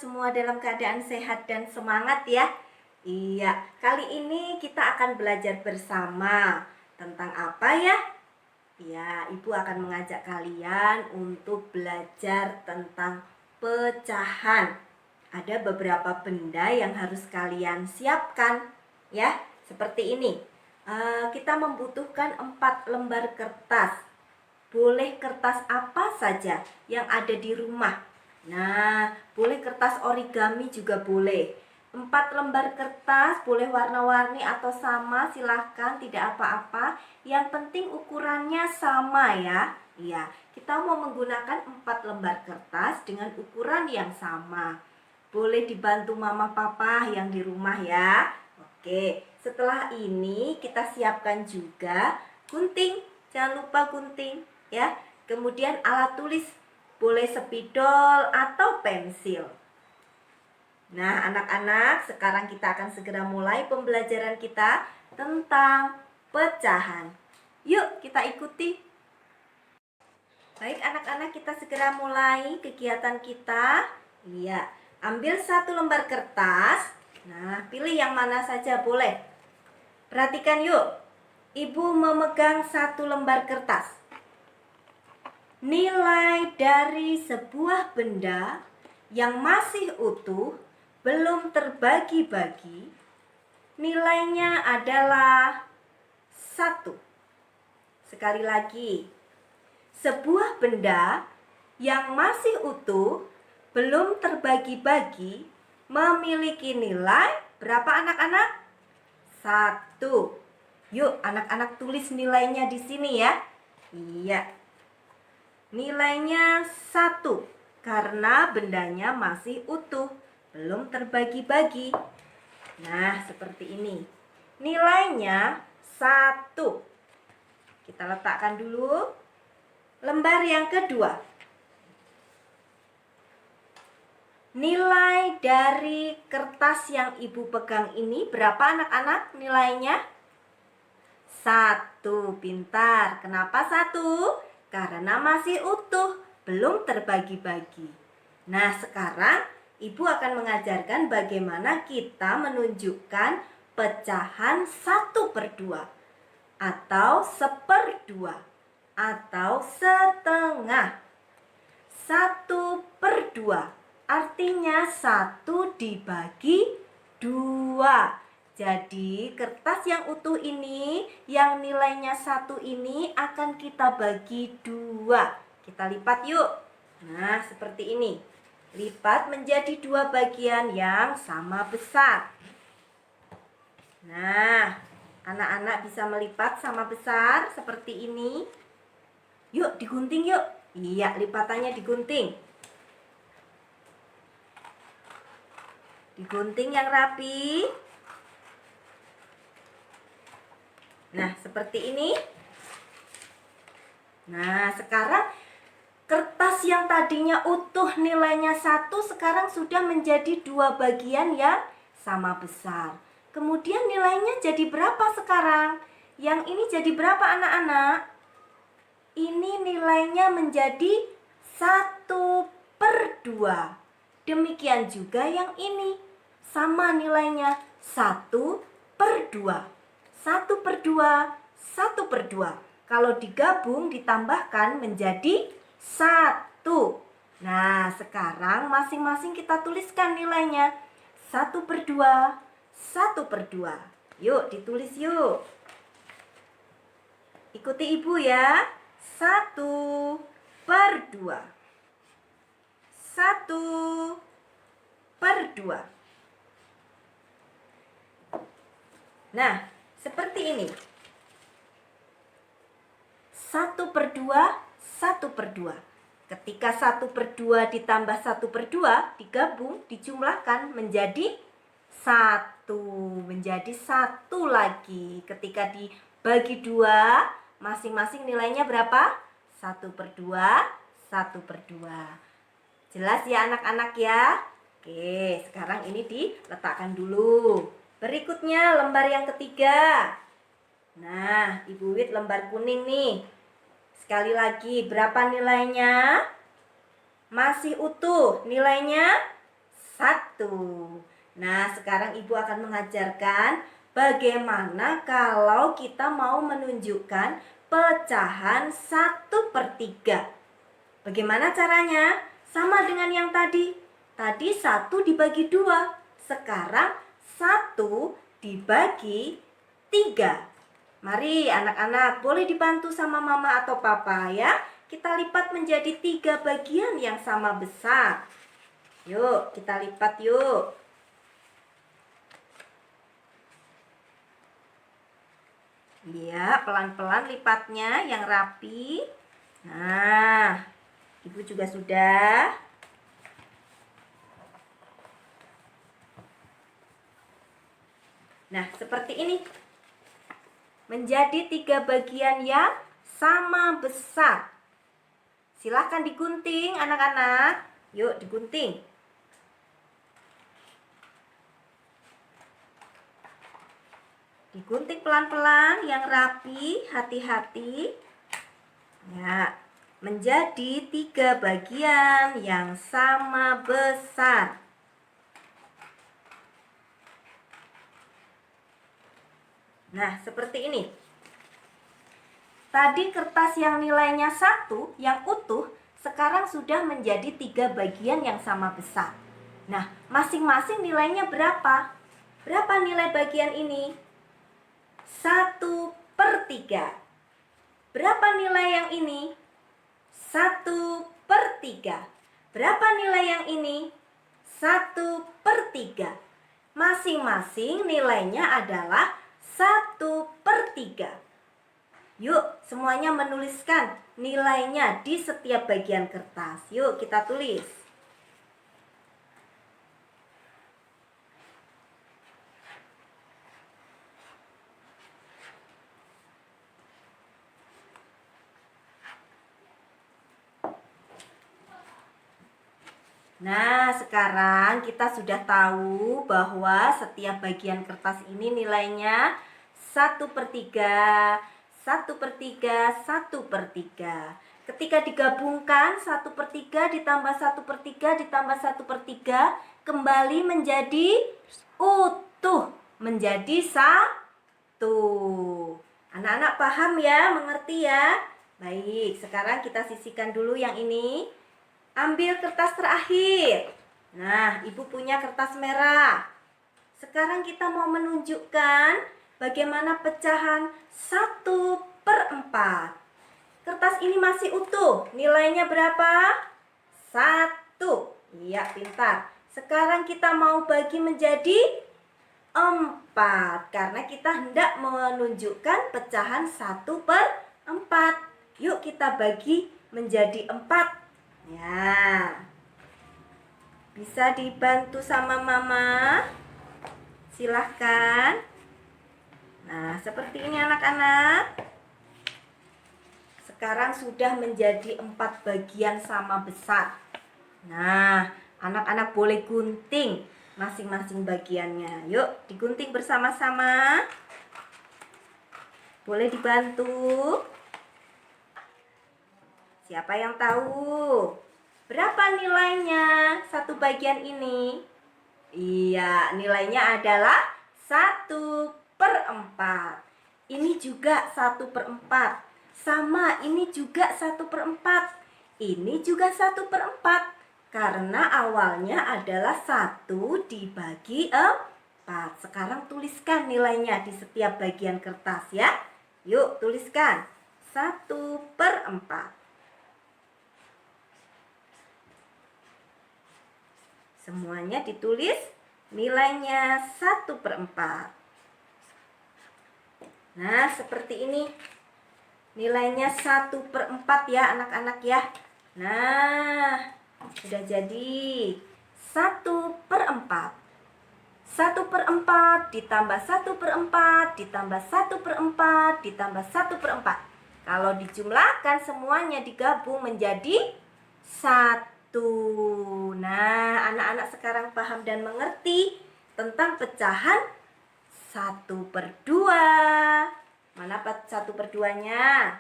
semua dalam keadaan sehat dan semangat ya? Iya, kali ini kita akan belajar bersama tentang apa ya? Ya, Ibu akan mengajak kalian untuk belajar tentang pecahan. Ada beberapa benda yang harus kalian siapkan ya, seperti ini. Kita membutuhkan 4 lembar kertas. Boleh kertas apa saja yang ada di rumah. Nah, boleh kertas origami juga boleh. 4 lembar kertas, boleh warna-warni atau sama, silahkan, tidak apa-apa. Yang penting ukurannya sama ya. Iya, kita mau menggunakan 4 lembar kertas dengan ukuran yang sama. Boleh dibantu mama papa yang di rumah ya. Oke, setelah ini kita siapkan juga gunting. Jangan lupa gunting ya. Kemudian alat tulis, boleh spidol atau pensil. Nah, anak-anak, sekarang kita akan segera mulai pembelajaran kita tentang pecahan. Yuk, kita ikuti. Baik, anak-anak, kita segera mulai kegiatan kita. Iya, ambil 1 lembar kertas. Nah, pilih yang mana saja boleh. Perhatikan yuk. Ibu memegang 1 lembar kertas. Nilai dari sebuah benda yang masih utuh, belum terbagi-bagi, nilainya adalah 1. Sekali lagi, sebuah benda yang masih utuh, belum terbagi-bagi, memiliki nilai berapa anak-anak? 1. Yuk, anak-anak tulis nilainya di sini ya. Iya. Nilainya 1 karena bendanya masih utuh, belum terbagi-bagi. Nah, seperti ini. Nilainya 1. Kita letakkan dulu. Lembar yang kedua. Nilai dari kertas yang ibu pegang ini berapa anak-anak nilainya? 1. Pintar. Kenapa 1? Karena masih utuh, belum terbagi-bagi. Nah, sekarang ibu akan mengajarkan bagaimana kita menunjukkan pecahan 1/2 atau 1/2 atau setengah. 1/2 artinya 1 dibagi 2. Jadi kertas yang utuh ini, yang nilainya 1 ini akan kita bagi 2. Kita lipat yuk. Nah, seperti ini. Lipat menjadi 2 bagian yang sama besar. Nah, anak-anak bisa melipat sama besar seperti ini. Yuk, digunting yuk. Iya, lipatannya digunting. Digunting yang rapi. Nah, seperti ini. Nah, sekarang kertas yang tadinya utuh nilainya 1 sekarang sudah menjadi 2 bagian yang sama besar. Kemudian nilainya jadi berapa sekarang? Yang ini jadi berapa anak-anak? Ini nilainya menjadi 1/2. Demikian juga yang ini. Sama nilainya 1/2. 1/2, 1/2. Kalau digabung ditambahkan menjadi 1. Nah, sekarang masing-masing kita tuliskan nilainya. 1/2, 1/2. Yuk, ditulis yuk. Ikuti ibu ya. 1/2. 1/2. Nah, seperti ini. 1/2, 1/2. Ketika 1/2 ditambah 1/2 digabung, dijumlahkan menjadi 1. Menjadi 1 lagi. Ketika dibagi 2, masing-masing nilainya berapa? 1/2, 1/2. Jelas ya anak-anak ya? Oke, sekarang ini diletakkan dulu. Berikutnya lembar yang ketiga. Nah, Ibu Wit lembar kuning nih. Sekali lagi, berapa nilainya? Masih utuh. Nilainya 1. Nah, sekarang Ibu akan mengajarkan bagaimana kalau kita mau menunjukkan pecahan 1/3. Bagaimana caranya? Sama dengan yang tadi. Tadi 1 dibagi 2. Sekarang 1 dibagi 3. Mari anak-anak, boleh dibantu sama mama atau papa ya. Kita lipat menjadi 3 bagian yang sama besar. Yuk, kita lipat yuk. Ya, pelan-pelan lipatnya yang rapi. Nah, Ibu juga sudah. Nah, seperti ini. Menjadi 3 bagian yang sama besar. Silahkan digunting anak-anak. Yuk, digunting. Digunting pelan-pelan yang rapi, hati-hati. Ya, menjadi 3 bagian yang sama besar. Nah, seperti ini. Tadi kertas yang nilainya 1, yang utuh, sekarang sudah menjadi 3 bagian yang sama besar. Nah, masing-masing nilainya berapa? Berapa nilai bagian ini? 1/3. Berapa nilai yang ini? 1/3. Berapa nilai yang ini? 1/3. Masing-masing nilainya adalah 1/3. Yuk, semuanya menuliskan nilainya di setiap bagian kertas. Yuk, kita tulis. Nah, sekarang kita sudah tahu bahwa setiap bagian kertas ini nilainya 1/3, 1/3, 1/3. Ketika digabungkan 1/3 ditambah 1/3 ditambah 1/3 kembali menjadi utuh, menjadi 1. Anak-anak paham ya, mengerti ya? Baik, sekarang kita sisihkan dulu yang ini. Ambil kertas terakhir. Nah, Ibu punya kertas merah. Sekarang kita mau menunjukkan bagaimana pecahan 1/4. Kertas ini masih utuh. Nilainya berapa? 1. Iya, pintar. Sekarang kita mau bagi menjadi 4. Karena kita hendak menunjukkan pecahan 1/4. Yuk kita bagi menjadi 4. Ya, bisa dibantu sama mama. Silahkan. Nah, seperti ini anak-anak. Sekarang sudah menjadi 4 bagian sama besar. Nah, anak-anak boleh gunting masing-masing bagiannya. Yuk, digunting bersama-sama. Boleh dibantu. Siapa yang tahu? Berapa nilainya satu bagian ini? Iya, nilainya adalah 1/4. Ini juga 1/4. Sama, ini juga 1/4. Ini juga 1/4. Karena awalnya adalah 1 dibagi 4. Sekarang tuliskan nilainya di setiap bagian kertas ya. Yuk, tuliskan 1/4. Semuanya ditulis nilainya 1/4. Nah, seperti ini. Nilainya 1/4 ya anak-anak ya. Nah, sudah jadi 1/4. 1/4 ditambah 1/4 ditambah 1/4 ditambah 1/4. Kalau dijumlahkan semuanya digabung menjadi 1. Nah, anak-anak sekarang paham dan mengerti tentang pecahan 1/2. Mana 1/2-nya?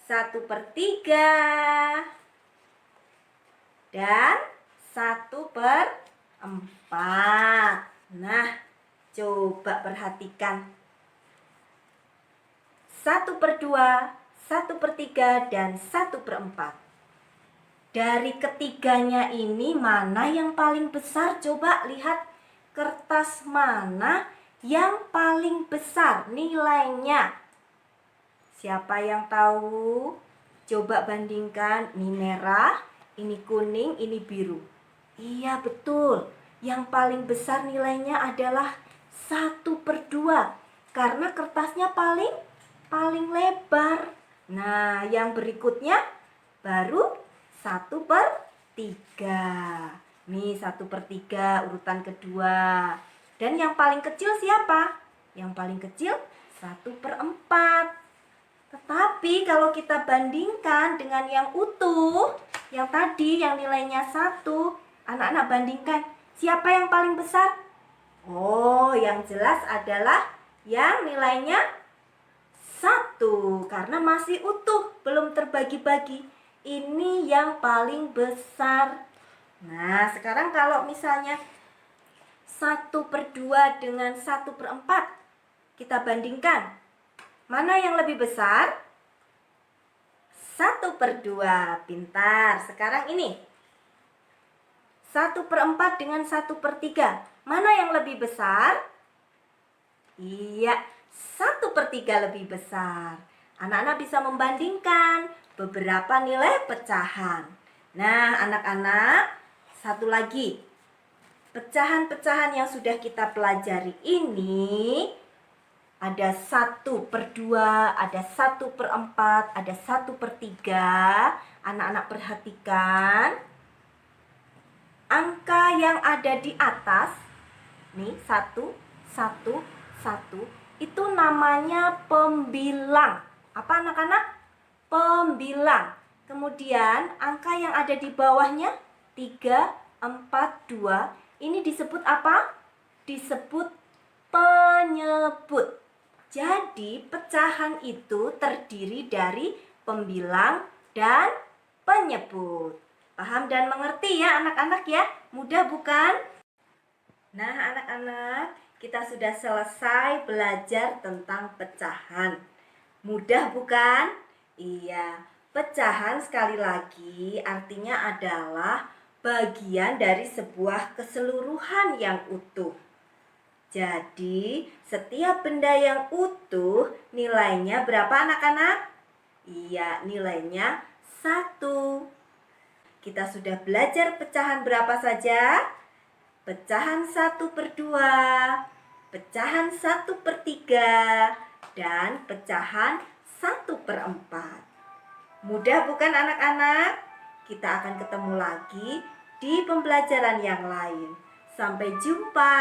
1/3 dan 1/4. 4. Nah, coba perhatikan. 1/2, 1/3, dan 1/4. Dari ketiganya ini mana yang paling besar? Coba lihat kertas mana yang paling besar nilainya. Siapa yang tahu? Coba bandingkan, ini merah, ini kuning, ini biru. Iya betul, yang paling besar nilainya adalah 1/2 karena kertasnya paling lebar. Nah, yang berikutnya baru 1/3. Nih 1/3 urutan kedua. Dan yang paling kecil siapa? Yang paling kecil 1/4. Tetapi kalau kita bandingkan dengan yang utuh, yang tadi yang nilainya 1, anak-anak bandingkan, siapa yang paling besar? Oh, yang jelas adalah yang nilainya 1 karena masih utuh, belum terbagi-bagi. Ini yang paling besar. Nah, sekarang kalau misalnya 1/2 dengan 1/4 kita bandingkan, mana yang lebih besar? 1/2. Pintar. Sekarang ini 1/4 dengan 1/3. Mana yang lebih besar? Iya, 1/3 lebih besar. Anak-anak bisa membandingkan beberapa nilai pecahan. Nah, anak-anak, satu lagi. Pecahan-pecahan yang sudah kita pelajari ini ada 1/2, ada 1/4, ada 1/3. Anak-anak perhatikan angka yang ada di atas. Nih, 1, 1, 1. Itu namanya pembilang. Apa anak-anak? Pembilang. Kemudian angka yang ada di bawahnya 3, 4, 2. Ini disebut apa? Disebut penyebut. Jadi pecahan itu terdiri dari pembilang dan penyebut. Paham dan mengerti ya anak-anak ya? Mudah bukan? Nah anak-anak, kita sudah selesai belajar tentang pecahan. Mudah bukan? Iya, pecahan sekali lagi artinya adalah bagian dari sebuah keseluruhan yang utuh. Jadi, setiap benda yang utuh nilainya berapa anak-anak? Iya, nilainya 1. Kita sudah belajar pecahan berapa saja? Pecahan 1/2, pecahan 1/3, dan pecahan 1/4. Mudah bukan anak-anak? Kita akan ketemu lagi di pembelajaran yang lain. Sampai jumpa.